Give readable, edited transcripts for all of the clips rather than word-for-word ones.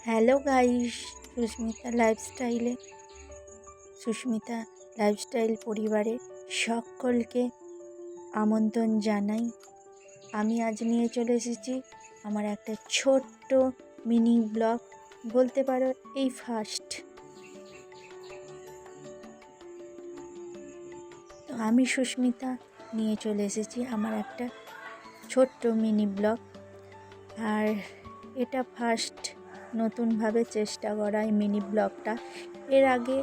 Hello guys, Susmita লাইফস্টাইলে Susmita lifestyle পরিবারে সকলকে আমন্ত্রণ জানাই। আমি আজ নিয়ে চলে এসেছি আমার একটা ছোট্ট মিনি ব্লগ, বলতে পারো এই ফার্স্ট। তো আমি সুস্মিতা নিয়ে চলে এসেছি আমার একটা ছোট্ট মিনি ব্লগ, আর এটা ফার্স্ট নতুনভাবে চেষ্টা করা এই মিনি ব্লগটা। এর আগে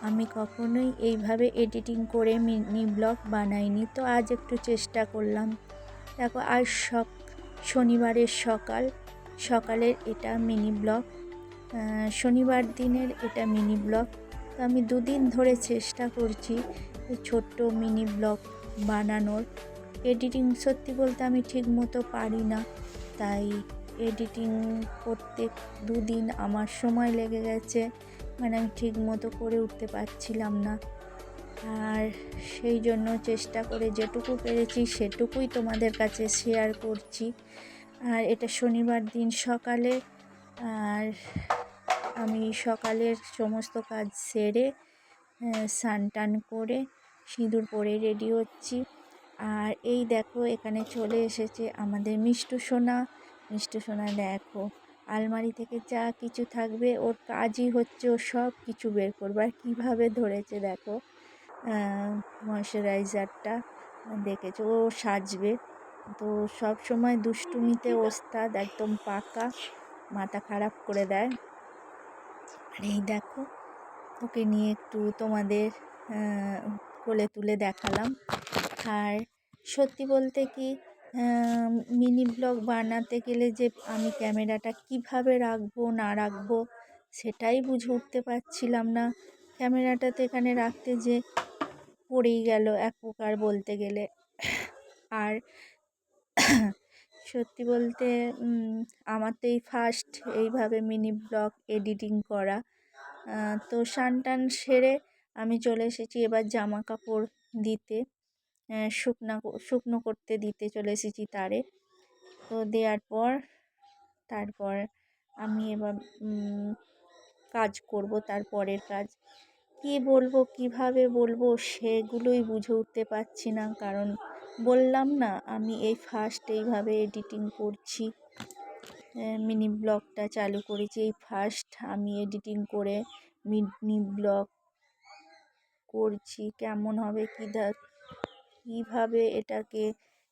আমি কখনোই এইভাবে এডিটিং করে মিনি ব্লগ বানাইনি, তো আজ একটু চেষ্টা করলাম। দেখো, আজ শনিবারের সকালের এটা মিনি ব্লগ, শনিবার দিনের এটা মিনি ব্লগ। তো আমি দুদিন ধরে চেষ্টা করছি এই ছোট্ট মিনি ব্লগ বানানোর। এডিটিং সত্যি বলতে আমি ঠিক মতো পারি না, তাই এডিটিং করতে দুদিন আমার সময় লেগে গেছে, মানে আমি ঠিক মতো করে উঠতে পারছিলাম না। আর সেই জন্য চেষ্টা করে যেটুকু পেরেছি সেটুকুই তোমাদের কাছে শেয়ার করছি। আর এটা শনিবার দিন সকালে, আর আমি সকালের সমস্ত কাজ সেরে স্নান টান করে সিঁদুর পরে রেডি হচ্ছি। আর এই দেখো, এখানে চলে এসেছে আমাদের মিষ্টু সোনা। দেখো, আলমারি থেকে যা কিছু থাকবে ওর কাজই হচ্ছে ও সব কিছু বের করবে। আর কীভাবে ধরেছে দেখো ময়শ্চারাইজারটা, দেখেছো ও সাজবে। তো সব সময় দুষ্টুমিতে ওস্তাদ, একদম পাকা, মাথা খারাপ করে দেয়। আর এই দেখো, ওকে নিয়ে একটু তোমাদের কোলে তুলে দেখালাম। আর সত্যি বলতে কি, মিনি ব্লগ বানাতে গেলে যে আমি ক্যামেরাটা কিভাবে রাখবো না রাখবো সেটাই বুঝে উঠতে পারছিলাম না। ক্যামেরাটা তো এখানে রাখতে যে পড়েই গেল এক প্রকার বলতে গেলে। আর সত্যি বলতে আমার তো এই ফার্স্ট এইভাবে মিনি ব্লগ এডিটিং করা। তো স্নান টান সেরে আমি চলে এসেছি এবার জামা কাপড় দিতে, শুকনো করতে দিতে চলে এসেছি তারে। তো দেওয়ার পর তারপর আমি এবার কাজ করব, তারপরের কাজ কি বলবো, কিভাবে বলবো সেগুলোই বুঝে উঠতে পারছি না। কারণ বললাম না, আমি এই ফার্স্ট এইভাবে এডিটিং করছি, মিনি ব্লগটা চালু করেছি এই ফার্স্ট। আমি এডিটিং করে মিনি ব্লগ করছি, কেমন হবে কীভাবে এটাকে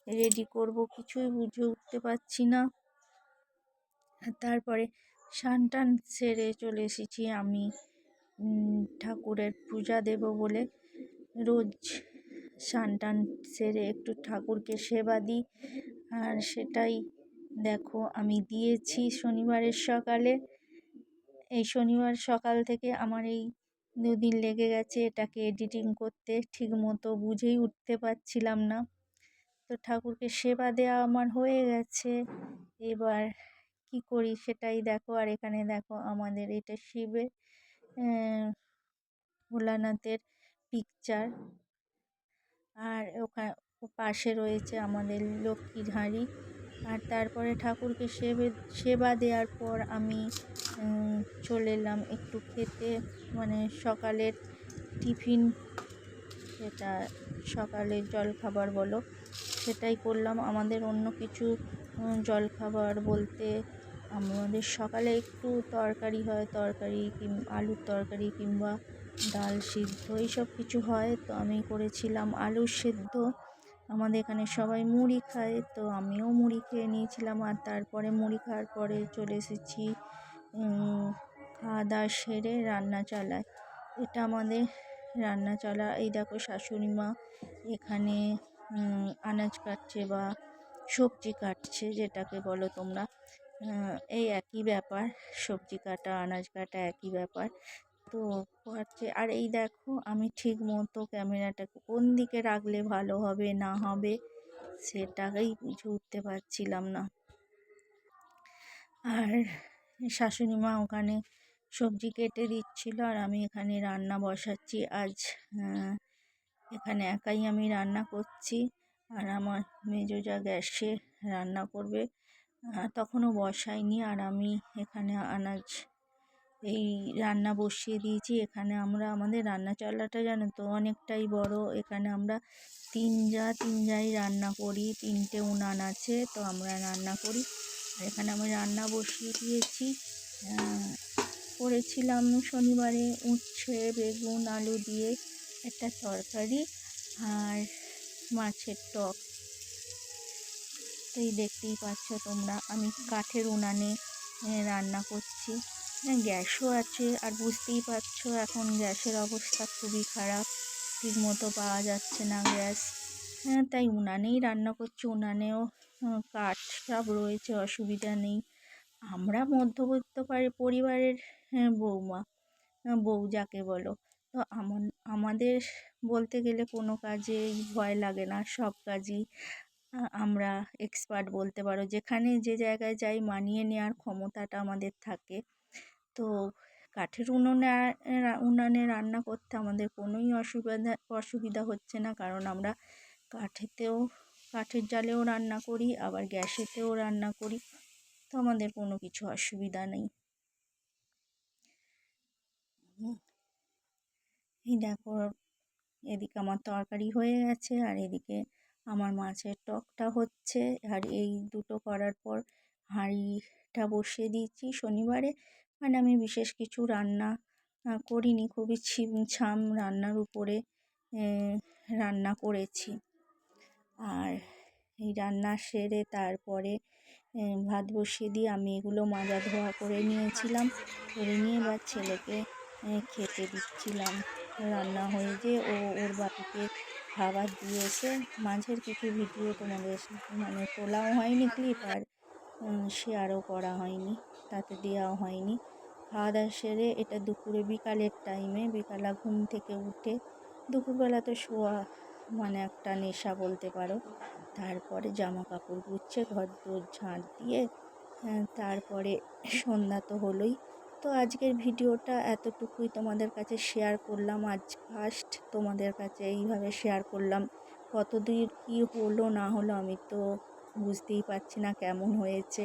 রেডি করব কিছুই বুঝে উঠতে পারছি না। তারপরে স্নান টান সেরে চলে এসেছি আমি ঠাকুরের পূজা দেব বলে। রোজ স্নান টান সেরে একটু ঠাকুরকে সেবা দিই, আর সেটাই দেখো আমি দিয়েছি শনিবারের সকালে। এই শনিবার সকাল থেকে আমার এই দুদিন লেগে গেছে এটাকে এডিটিং করতে, ঠিক মতো বুঝেই উঠতে পারছিলাম না। তো ঠাকুরকে সেবা দেওয়া আমার হয়ে গেছে, এবার কি করি সেটাই দেখো। আর এখানে দেখো আমাদের এটা শিবের ভোলানাথের পিকচার, আর ওখানে পাশে রয়েছে আমাদের লক্ষ্মীর হাঁড়ি। আর তারপরে ঠাকুরকে সেবা দেওয়ার পর আমি চলে এলাম একটু খেতে, মানে সকালের টিফিন, যেটা সকালের জলখাবার বলো সেটাই করলাম। আমাদের অন্য কিছু জলখাবার বলতে আমাদের সকালে একটু তরকারি হয়, আলুর তরকারি কিংবা ডাল সিদ্ধ এইসব কিছু হয়। তো আমি করেছিলাম আলু সিদ্ধ। আমাদের এখানে সবাই মুড়ি খায়, তো আমিও মুড়ি খেয়ে নিয়েছিলাম। আর তারপরে মুড়ি খাওয়ার পরে চলে এসেছি খাওয়া দাওয়া সেরে রান্না চালায়। এটা আমাদের রান্না চলা। এই দেখো শাশুড়ি মা এখানে আনাজ কাটছে বা সবজি কাটছে, যেটাকে বলো তোমরা, এই একই ব্যাপার, সবজি কাটা আনাজ কাটা একই ব্যাপার। তো কাটছে। আর এই দেখো, আমি ঠিক মতো ক্যামেরাটাকে কোন দিকে রাখলে ভালো হবে না হবে সেটাকেই বুঝে উঠতে পারছিলাম না। আর শাশুড়ি মা ওখানে সবজি কেটে দিচ্ছিল, আর আমি এখানে রান্না বসাচ্ছি। আজ এখানে একাই আমি রান্না করছি, আর আমার মেজো যা গ্যাসে রান্না করবে, তখনও বসাইনি। আর আমি এখানে আনাজ এই রান্না বসিয়ে দিয়েছি। এখানে আমরা আমাদের রান্না চলাটা জানো তো অনেকটাই বড়। এখানে আমরা তিন যাই রান্না করি, 3টে উনান আছে, তো আমরা রান্না করি। আর এখানে আমি রান্না বসিয়ে দিয়েছি। করেছিলাম শনিবারে উচ্ছে বেগুন আলু দিয়ে একটা তরকারি আর মাছের টক। এই দেখতেই পাচ্ছ তোমরা, আমি কাঠের উনানে রান্না করছি। গ্যাসও আছে, আর বুঝতেই পারছো এখন গ্যাসের অবস্থা খুবই খারাপ, ঠিকমতো পাওয়া যাচ্ছে না গ্যাস। তাই উনানেই রান্না করছি। উনানেও কাঠ সব রয়েছে, অসুবিধা নেই। আমরা মধ্যবিত্ত পরিবারের বৌমা, বউ যাকে বলো, তো আমাদের বলতে গেলে কোনো কাজেই ভয় লাগে না, সব কাজই আমরা এক্সপার্ট বলতে পারো। যেখানে যে জায়গায় যাই মানিয়ে নেওয়ার ক্ষমতাটা আমাদের থাকে। তো কাঠের উনানে রান্না করতে আমাদের কোনোই অসুবিধা হচ্ছে না, কারণ আমরা কাঠের জালেও রান্না করি, আবার গ্যাসেতেও রান্না করি, তো আমাদের কোনো কিছু অসুবিধা নেই। এই দেখো, এদিকে আমার তরকারি হয়ে গেছে আর এদিকে আমার মাছের টকটা হচ্ছে। আর এই দুটো করার পর হাঁড়িটা বসিয়ে দিয়েছি। শনিবারে মানে আমি বিশেষ কিছু রান্না করিনি, খুবই ছিমছাম রান্নার উপরে রান্না করেছি। আর এই রান্না সেরে তারপরে ভাত বসিয়ে দিয়ে আমি এগুলো মাজা ধোয়া করে নিয়েছিলাম, করে নিয়ে এবার ছেলেকে খেতে দিচ্ছিলাম। রান্না হয়ে যে ওর বাপিকে খাবার দিয়ে এসে মাঝের কিছু ভিডিও তোমাদের মানে তোলাও হয়নি ক্লিপ, আর শেয়ারও করা হয়নি, তাতে দেওয়াও হয়নি। খাওয়া দাওয়া সেরে এটা দুপুরে বিকালের টাইমে, বিকালে ঘুম থেকে উঠে, দুপুরবেলা তো শোয়া মানে একটা নেশা বলতে পারো। তারপরে জামা কাপড় গুছিয়ে ঘর দোর ঝাঁট দিয়ে তারপরে সন্ধ্যা তো হলোই। তো আজকের ভিডিওটা এতটুকুই তোমাদের কাছে শেয়ার করলাম। আজ ফার্স্ট তোমাদের কাছে এইভাবে শেয়ার করলাম। কতদূর কী হলো না হলো আমি তো বুঝতেই পারছি না কেমন হয়েছে।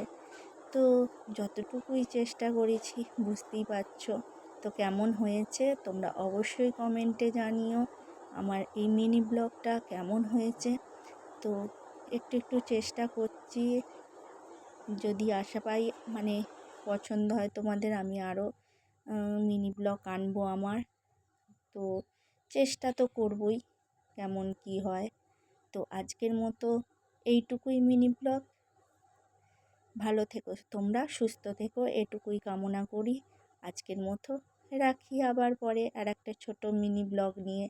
তো যতটুকুই চেষ্টা করেছি বুঝতেই পারছো। তো কেমন হয়েছে তোমরা অবশ্যই কমেন্টে জানিও আমার এই মিনি ব্লগটা কেমন হয়েছে। তো একটু চেষ্টা করছি, যদি আশা পাই মানে পছন্দ হয় তোমাদের, আমি আরও মিনি ব্লগ আনবো আমার। তো চেষ্টা তো করবই, কেমন কি হয়। তো আজকের মতো এইটুকুই মিনি ব্লগ। ভালো থেকো তোমরা, সুস্থ থেকো, এটুকুই কামনা করি। আজকের মতো রাখি, আবার পরে আর একটা ছোট মিনি ব্লগ নিয়ে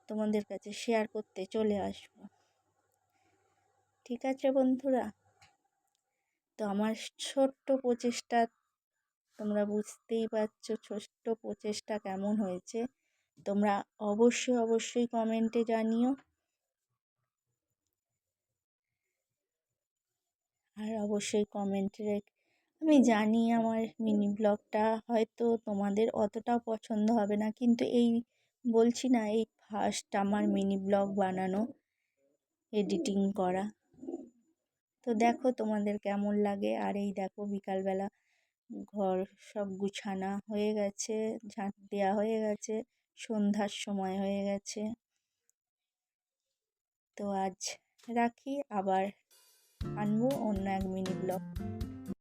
তোমাদের কাছে শেয়ার করতে চলে আসবো। ঠিক আছে বন্ধুরা, তো আমার ছোট্ট প্রচেষ্টা তোমরা বুঝতেই পারছো, ছোট্ট প্রচেষ্টা কেমন হয়েছে তোমরা অবশ্যই কমেন্টে জানিও। আর অবশ্যই কমেন্টে, আমি জানি আমার মিনি ব্লগটা হয়তো তোমাদের অতটাও পছন্দ হবে না, কিন্তু এই বলছি না, এই ফার্স্ট আমার মিনি ব্লগ বানানো, এডিটিং করা। তো দেখো তোমাদের কেমন লাগে। আর এই দেখো বিকালবেলা ঘর সব গুছানো হয়ে গেছে, ঝাঁট দেওয়া হয়ে গেছে, সন্ধ্যার সময় হয়ে গেছে। তো আজ রাখি, আবার আনবো অন্য এক মিনি ব্লগ।